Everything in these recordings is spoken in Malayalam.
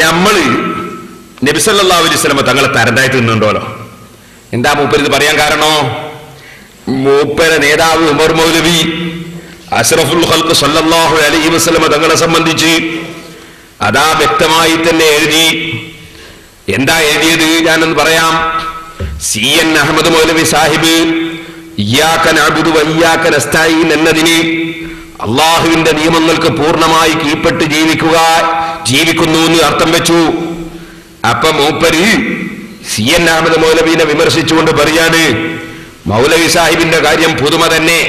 നമ്മള് നബി സല്ലല്ലാഹു അലൈഹി വസല്ലം തങ്ങളെ തരണ്ടായിട്ട് നിന്നുണ്ടോലോ. എന്താ മൂപ്പരിത് പറയാൻ കാരണോ? മൂപ്പര നേതാവ് ഉമർ മൗലവി അഷ്റഫുൽ ഖൽഖ് സല്ലല്ലാഹു അലൈഹി വസല്ലം തങ്ങളെ സംബന്ധിച്ച് അതാ വ്യക്തമായി തന്നെ എഴുതി. എന്താ എഴുതിയത്? ഞാനൊന്ന് പറയാം. CN അഹമ്മദ് മൗലവി സാഹിബ് ഇയ്യാക നഅ്ബുദു വ ഇയ്യാക നസ്തഈൻ എന്നതിന് അള്ളാഹുവിന്റെ നിയമങ്ങൾക്ക് പൂർണ്ണമായി കീഴ്പ്പെട്ട് ജീവിക്കുന്നു എന്ന് അർത്ഥം വെച്ചു. അപ്പൊ മൂപ്പര് CN അഹമ്മദ് മൗലവിനെ വിമർശിച്ചുകൊണ്ട് പറയാണ്, മൗലവി സാഹിബിന്റെ കാര്യം പുതുമ തന്നെ.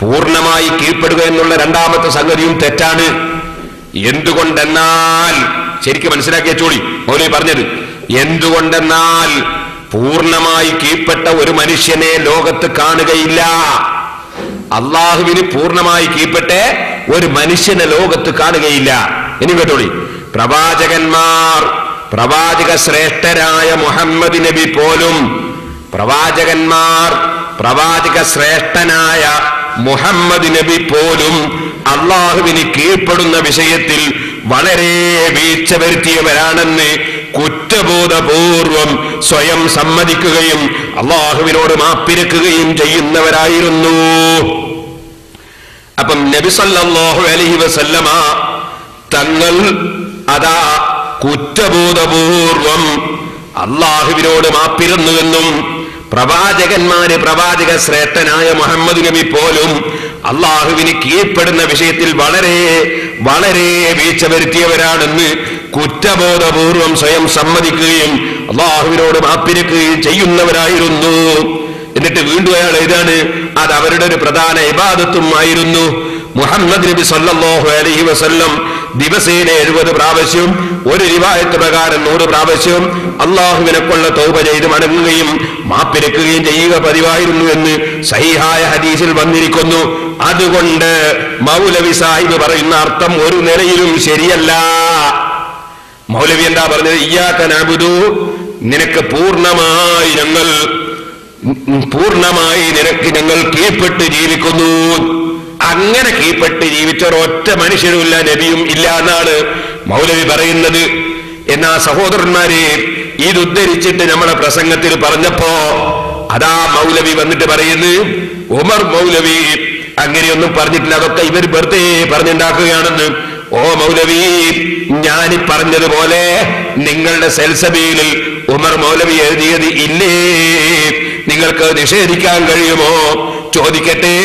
പൂർണ്ണമായി കീഴ്പ്പെടുക എന്നുള്ള രണ്ടാമത്തെ സംഗതിയും തെറ്റാണ്. എന്തുകൊണ്ടെന്നാൽ, ശരിക്കും മനസ്സിലാക്കിയ ചോളി മൗലവി പറഞ്ഞത്, എന്തുകൊണ്ടെന്നാൽ പൂർണ്ണമായി കീഴ്പ്പെട്ട ഒരു മനുഷ്യനെ ലോകത്ത് കാണുകയില്ല. അള്ളാഹുവിന് പൂർണ്ണമായി കീഴ്പ്പെട്ട ഒരു മനുഷ്യനെ ലോകത്ത് കാണുകയില്ല. ഇനി കേട്ടോളി, പ്രവാചക ശ്രേഷ്ഠരായ മുഹമ്മദ് നബി പോലും, പ്രവാചക ശ്രേഷ്ഠനായ മുഹമ്മദ് നബി പോലും അള്ളാഹുവിന് കീഴ്പ്പെടുന്ന വിഷയത്തിൽ വളരെ വീഴ്ച വരുത്തിയവരാണെന്ന് കുറ്റബോധപൂർവം സ്വയം സമ്മതിക്കുകയും അള്ളാഹുവിനോട് മാപ്പിരക്കുകയും ചെയ്യുന്നവരായിരുന്നു. അപ്പം നബി സല്ലല്ലാഹു അലൈഹി വസല്ലമ തങ്ങൾ അതാ കുറ്റബോധപൂർവം അള്ളാഹുവിനോട് മാപ്പിരുന്നുവെന്നും പ്രവാചക ശ്രേഷ്ഠനായ മുഹമ്മദ് നബി പോലും അള്ളാഹുവിന് കീഴ്പ്പെടുന്ന വിഷയത്തിൽ വളരെ വളരെ വീഴ്ച വരുത്തിയവരാണെന്ന് കുറ്റബോധപൂർവം സ്വയം സമ്മതിക്കുകയും അള്ളാഹുവിനോട് മാപ്പിരക്കുകയും ചെയ്യുന്നവരായിരുന്നു. എന്നിട്ട് വീണ്ടും അയാൾ ഏതാണ്, അത് അവരുടെ ഒരു പ്രധാന ഇബാദത്തും ആയിരുന്നു. മുഹമ്മദ് നബി സല്ലല്ലാഹു അലൈഹി വസല്ലം ദിവസേന 70 പ്രാവശ്യം, ഒരു റിവായത്ത് പ്രകാരം 100 പ്രാവശ്യം അള്ളാഹുവിനെ കൊള്ള തൗബ ചെയ്ത് മടങ്ങുകയും മാപ്പിരക്കുകയും ചെയ്യുക പതിവായിരുന്നു എന്ന് സഹീഹായ ഹദീസിൽ വന്നിരിക്കുന്നു. അതുകൊണ്ട് മൗലവി സാഹിബ് പറയുന്ന അർത്ഥം ഒരു നിലയിലും ശരിയല്ല. മൗലവി എന്താ പറഞ്ഞത്? ഇയ്യാക നഅ്ബുദു, നിനക്ക് പൂർണ്ണമായി നിനക്ക് ഞങ്ങൾ കീഴ്പ്പെട്ട് ജീവിക്കുന്നു. അങ്ങനെ കീഴ്പ്പെട്ട് ജീവിച്ച ഒരൊറ്റ മനുഷ്യനുമില്ല, നബിയും ഇല്ല എന്നാണ് മൗലവി പറയുന്നത്. എന്നാ സഹോദരന്മാരെ, ഇത് ഉദ്ധരിച്ചിട്ട് നമ്മുടെ പ്രസംഗത്തിൽ പറഞ്ഞപ്പോ അതാ മൗലവി വന്നിട്ട് പറയുന്നു, ഉമർ മൗലവി അങ്ങനെയൊന്നും പറഞ്ഞിട്ടില്ല, അതൊക്കെ ഇവർ വെറുതെ പറഞ്ഞുണ്ടാക്കുകയാണെന്ന്. ഓ മൗലവി, ഞാനീ പറഞ്ഞതുപോലെ നിങ്ങളുടെ സെൽസബീലിൽ ഉമർ മൗലവി എഴുതിയത് ഇല്ലേ? നിങ്ങൾക്ക് നിഷേധിക്കാൻ കഴിയുമോ? ചോദിക്കട്ടെ.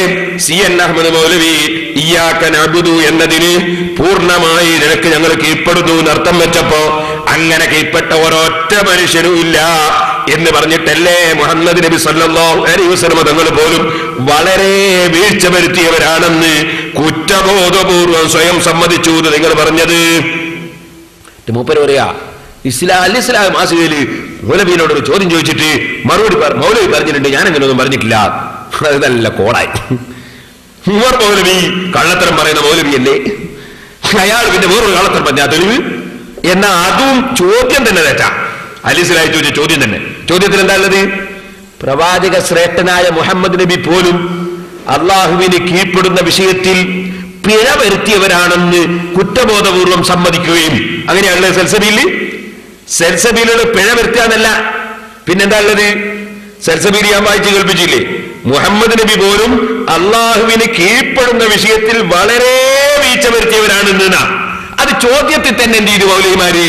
CN അഹമ്മദ് മൗലവി ഇയ്യാക നഅ്ബുദു എന്നതിന് പൂർണ്ണമായി നിനക്ക് ഞങ്ങൾ കീഴ്പ്പെടുന്നു എന്നർത്ഥം വെച്ചപ്പോ അങ്ങനെ കീഴ്പ്പെട്ട ഒരൊറ്റ മനുഷ്യനും ഇല്ല എന്ന് പറഞ്ഞിട്ടല്ലേ മുഹമ്മദ് നബി സല്ലല്ലാഹു അലൈഹി വസല്ലം തങ്ങൾ പോലും വളരെ വീഴ്ച വരുത്തിയവരാണെന്ന് കുറ്റബോധപൂർവ്വം സ്വയം സമ്മതിച്ചു എന്ന് നിങ്ങൾ പറഞ്ഞത്. മൂപ്പര് പറയാ, ഇസ്ലാം മാസികയില് മൗലവിയോടൊരു ചോദ്യം ചോദിച്ചിട്ട് മറുപടി മൗലവി പറഞ്ഞിട്ടുണ്ട്, ഞാൻ അങ്ങനെയൊന്നും പറഞ്ഞിട്ടില്ല. അത് നല്ല കോടായി. ഉമർ മൗലവി കള്ളത്തരം പറയുന്ന മൗലവിയല്ലേ? അയാൾ പിന്നെ വേറൊരു കള്ളത്തരം പറഞ്ഞ തെളിവ് എന്നാ അതും ചോദ്യം തന്നെ തെറ്റാ. അലിസ്ലായി ചോദിച്ച ചോദ്യം തന്നെ. ചോദ്യത്തിൽ എന്താ ഉള്ളത്? പ്രവാചക ശ്രേഷ്ഠനായ മുഹമ്മദ് നബി പോലും അള്ളാഹുവിന് കീഴ്പ്പെടുന്ന വിഷയത്തിൽ പിഴ വരുത്തിയവരാണെന്ന് കുറ്റബോധപൂർവം സമ്മതിക്കുകയും, അങ്ങനെയാണല്ലേ സെൽസബീലിൽ പിഴ വരുത്താന്നല്ല, പിന്നെന്താ ഉള്ളത്? സെൽസബീൽ ഞാൻ വായിച്ച് കേൾപ്പിച്ചില്ലേ? മുഹമ്മദ് നബി പോലും അള്ളാഹുവിന് കീഴ്പ്പെടുന്ന വിഷയത്തിൽ വളരെ വീഴ്ച വരുത്തിയവരാണെന്ന്. അത് ചോദ്യത്തിൽ തന്നെ എന്ത് ചെയ്തു മൗലവിമാര്?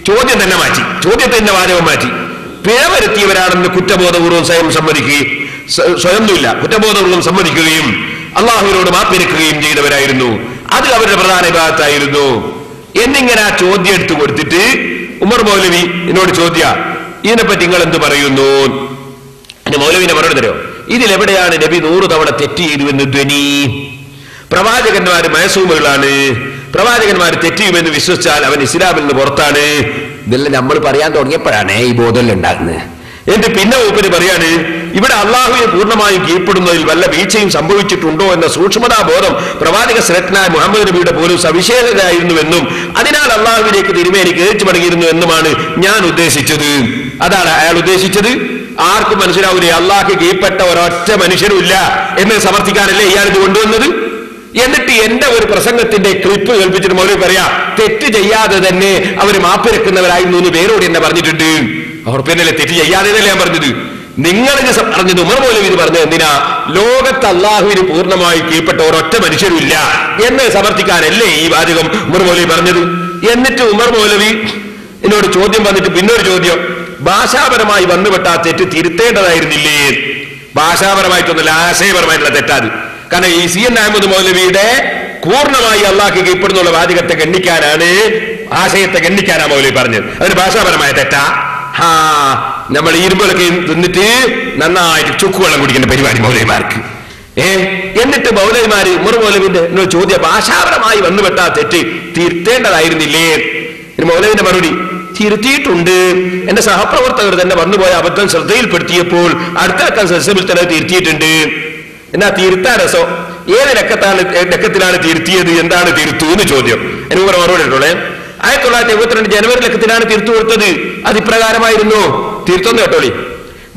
ചോദ്യം തന്നെ മാറ്റി, ചോദ്യത്തിന്റെ വാചകം മാറ്റി. പിഴ വരുത്തിയവരാണെന്ന് കുറ്റബോധപൂർവ്വം സ്വയമൊന്നുമില്ല, കുറ്റബോധപൂർവ്വം സമ്മതിക്കുകയും അള്ളാഹുവിനോട് മാപ്പിരക്കുകയും ചെയ്തവരായിരുന്നു. അത് അവരുടെ പ്രധാന വിഭാഗത്തായിരുന്നു. എന്നിങ്ങനെ ആ ചോദ്യം എടുത്തു കൊടുത്തിട്ട് ഉമർ മൗലവി എന്നോട് ചോദ്യ, ഇതിനെപ്പറ്റി നിങ്ങൾ എന്ത് പറയുന്നു? എന്റെ മൗലവിനെ മറുപടി തരോ? ഇതിലെവിടെയാണ് നബി 100 തവണ തെറ്റ് ചെയ്തു എന്ന് ധ്വനി? പ്രവാചകന്മാര് മയസൂമുകളാണ്, പ്രവാചകന്മാർ തെറ്റിയുമെന്ന് വിശ്വസിച്ചാൽ അവൻ ഇസ്ലാമിൽ നിന്ന് പുറത്താണ്. ഇതെല്ലാം നമ്മൾ പറയാൻ തുടങ്ങിയപ്പോഴാണ് ഈ ബോധം ഉണ്ടാകുന്നത്. എന്നിട്ട് പിന്നെ മൂപ്പര് പറയാണ്, ഇവിടെ അള്ളാഹുവിനെ പൂർണ്ണമായും കീഴ്പ്പെടുന്നതിൽ വല്ല വീഴ്ചയും സംഭവിച്ചിട്ടുണ്ടോ എന്ന സൂക്ഷ്മതാബോധം പ്രവാചക ശ്രേഷ്ഠനായ മുഹമ്മദ് നബിയുടെ പോലും സവിശേഷതയായിരുന്നുവെന്നും അതിനാൽ അള്ളാഹുവിലേക്ക് തിരുമേനി കേച്ചു മടങ്ങിയിരുന്നു എന്നുമാണ് ഞാൻ ഉദ്ദേശിച്ചത്. അതാണ് അയാൾ ഉദ്ദേശിച്ചത്. ആർക്കും മനസ്സിലാവൂലേ? അള്ളാഹ്ക്ക് കീഴ്പ്പെട്ട ഒരൊറ്റ മനുഷ്യനും ഇല്ല എന്ന് സമർത്ഥിക്കാനല്ലേ ഇയാൾ ഇത് കൊണ്ടുവന്നത്? എന്നിട്ട് എന്റെ ഒരു പ്രസംഗത്തിന്റെ ക്ലിപ്പ് കേൾപ്പിച്ചിട്ട് മൗലവി പറയാ തെറ്റ് ചെയ്യാതെ തന്നെ അവർ മാപ്പിരക്കുന്നവരായിരുന്നു എന്ന് പേരോട് എന്നെ പറഞ്ഞിട്ടുണ്ട്. അവർ പിന്നല്ലേ തെറ്റ് ചെയ്യാതെ തന്നെ ഞാൻ പറഞ്ഞത്. നിങ്ങളിത് പറഞ്ഞത് ഉമർ മൗലവി ഇത് പറഞ്ഞത് എന്തിനാ? ലോകത്ത് അള്ളാഹുവിന് പൂർണ്ണമായി കീഴ്പ്പെട്ട ഒരൊറ്റ മനുഷ്യരുമില്ല എന്ന് സമർത്ഥിക്കാനല്ലേ ഈ വാചകം ഉമർ മൗലവി പറഞ്ഞത്. എന്നിട്ട് ഉമർ മൗലവി എന്നോട് ചോദ്യം വന്നിട്ട് പിന്നൊരു ചോദ്യം, ഭാഷാപരമായി വന്നുപെട്ട ആ തെറ്റ് തിരുത്തേണ്ടതായിരുന്നില്ലേ? ഭാഷാപരമായിട്ടൊന്നുമില്ല, ആശയപരമായിട്ടുള്ള തെറ്റാത്. കാരണം ഈ CN അഹമ്മദ് മൗലവിയുടെ പൂർണ്ണമായി അള്ളാഹ്ക്ക് കീഴ്പ്പെടുന്നുള്ള വാചകത്തെ ഗണ്ണിക്കാനാണ്, ആശയത്തെ ഗണ്ണിക്കാനാ മൗലവി പറഞ്ഞത്. അതിന് ഭാഷാപരമായ തെറ്റാ? നമ്മൾ ഇരുമ്പൊക്കെ തിന്നിട്ട് നന്നായിട്ട് ചുക്കുവെള്ളം കുടിക്കുന്ന പരിപാടി മൗലവിമാർക്ക്. എന്നിട്ട് മൗലവിമാര് ഉമർ മൗലവിന്റെ ചോദ്യം, ഭാഷാപരമായി വന്നുപെട്ട തെറ്റ് തിരുത്തേണ്ടതായിരുന്നില്ലേ? മൗലവിന്റെ മറുപടി, തിരുത്തിയിട്ടുണ്ട്. എന്റെ സഹപ്രവർത്തകർ തന്നെ വന്നുപോയ അബദ്ധം ശ്രദ്ധയിൽപ്പെടുത്തിയപ്പോൾ അടുത്ത സെഷനിൽ തന്നെ തിരുത്തിയിട്ടുണ്ട്. എന്നാ തിരുത്താ രസം? ഏത് ലക്കത്തിലാണ് തിരുത്തിയത്? എന്താണ് തിരുത്തു എന്ന് ചോദ്യം. എനിക്ക് മറുപടി ഇട്ടുള്ളേ. 1972 ജനുവരി ലക്കത്തിലാണ് തിരുത്തു കൊടുത്തത്. അത് ഇപ്രകാരമായിരുന്നു. തിരുത്തൊന്ന് കേട്ടോളി.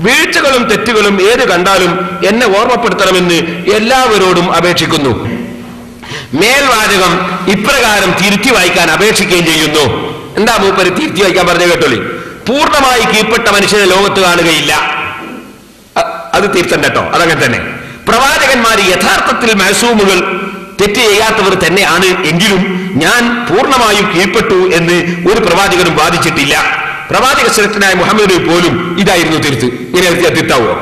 വീഴ്ചകളും തെറ്റുകളും ഏത് കണ്ടാലും എന്നെ ഓർമ്മപ്പെടുത്തണമെന്ന് എല്ലാവരോടും അപേക്ഷിക്കുന്നു. മേൽവാചകം ഇപ്രകാരം തിരുത്തി വായിക്കാൻ അപേക്ഷിക്കുകയും ചെയ്യുന്നു. എന്താ മൂപ്പര് തിരുത്തി വായിക്കാൻ പറഞ്ഞ കേട്ടോളി? പൂർണ്ണമായി കീഴ്പ്പെട്ട മനുഷ്യനെ ലോകത്ത് കാണുകയില്ല. അത് തിരുത്തണ്ട കേട്ടോ, അതങ്ങനെ തന്നെ. പ്രവാചകന്മാർ യഥാർത്ഥത്തിൽ മഅ്സൂമുകൾ, തെറ്റ് ചെയ്യാത്തവർ തന്നെയാണ്. എങ്കിലും ഞാൻ പൂർണ്ണമായും കീഴ്പ്പെട്ടു എന്ന് ഒരു പ്രവാചകനും വാദിച്ചിട്ടില്ല. പ്രവാചക ശ്രേഷ്ഠനായ മുഹമ്മദ് പോലും ഇതായിരുന്നു തിരുത്ത്. ഇങ്ങനെ തിരുത്താവോ?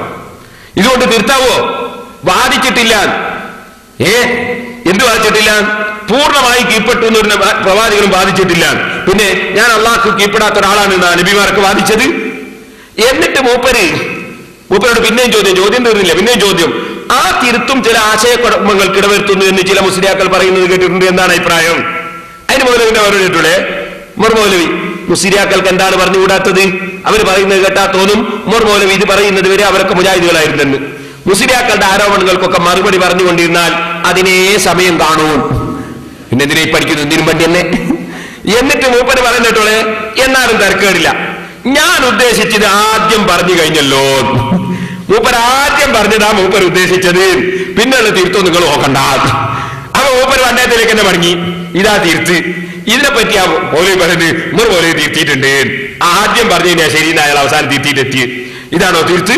ഇതുകൊണ്ട് തിരുത്താവോ? വാദിച്ചിട്ടില്ല. എന്ത് വാദിച്ചിട്ടില്ല? പൂർണ്ണമായി കീഴ്പ്പെട്ടു എന്നൊരു പ്രവാചകനും വാദിച്ചിട്ടില്ല. പിന്നെ ഞാൻ അള്ളാഹ്ക്ക് കീഴ്പ്പെടാത്ത ഒരാളാണ് എന്നാണ് നബിമാർക്ക് വാദിച്ചത്. എന്നിട്ട് മൂപ്പരോട് പിന്നെയും ചോദ്യം തീർന്നില്ല. പിന്നെയും ചോദ്യം. ആ തിരുത്തും ചില ആശയക്കുഴപ്പങ്ങൾക്ക് ഇടവരുത്തുന്നു എന്ന് ചില മുസ്ലിയാക്കൾ പറയുന്നത് കേട്ടിട്ടുണ്ട്. എന്താണ് അഭിപ്രായം? അതിന് മൗലവിന്റെ മറുപടി കേട്ടൂടെ. ഉമർ മൗലവി മുസ്ലിയാക്കൾക്ക് എന്താണ് പറഞ്ഞുകൂടാത്തത്? അവർ പറയുന്നത് കേട്ടാ തോന്നും ഉമർ മൗലവി ഇത് പറയുന്നത് വരെ അവരൊക്കെ മുജാഹിദുകളായിരുന്നെന്ന്. മുസ്ലിയാക്കളുടെ ആരോപണങ്ങൾക്കൊക്കെ മറുപടി പറഞ്ഞുകൊണ്ടിരുന്നാൽ അതിനേ സമയം കാണൂ. പിന്നെ എന്തിനാ ഈ പഠിക്കുന്നു? എന്തിനും വേണ്ടി തന്നെ. എന്നിട്ട് മൂപ്പര് പറയുന്നിട്ടോളെ, എന്നാലും തിരക്കേടില്ല, ഞാൻ ഉദ്ദേശിച്ചത് ആദ്യം പറഞ്ഞു കഴിഞ്ഞല്ലോ. മൂപ്പർ ആദ്യം പറഞ്ഞതാ മൂപ്പർ ഉദ്ദേശിച്ചത്, പിന്നെയുള്ള തിരുത്തോ നിങ്ങൾ നോക്കണ്ട. അപ്പൊ മൂപ്പർ പണ്ടത്തിലേക്ക് തന്നെ മടങ്ങി. ഇതാ തിരുത്ത്. ഇതിനെപ്പറ്റിയാ മൗലവി പറയുന്നത് ഉമർ മൗലവി തിരുത്തിയിട്ടുണ്ട്. ആദ്യം പറഞ്ഞു കഴിഞ്ഞാൽ ശരി, അയാൾ അവസാനം തിരുത്തിയിട്ടെത്തി. ഇതാണോ തിരുത്ത്?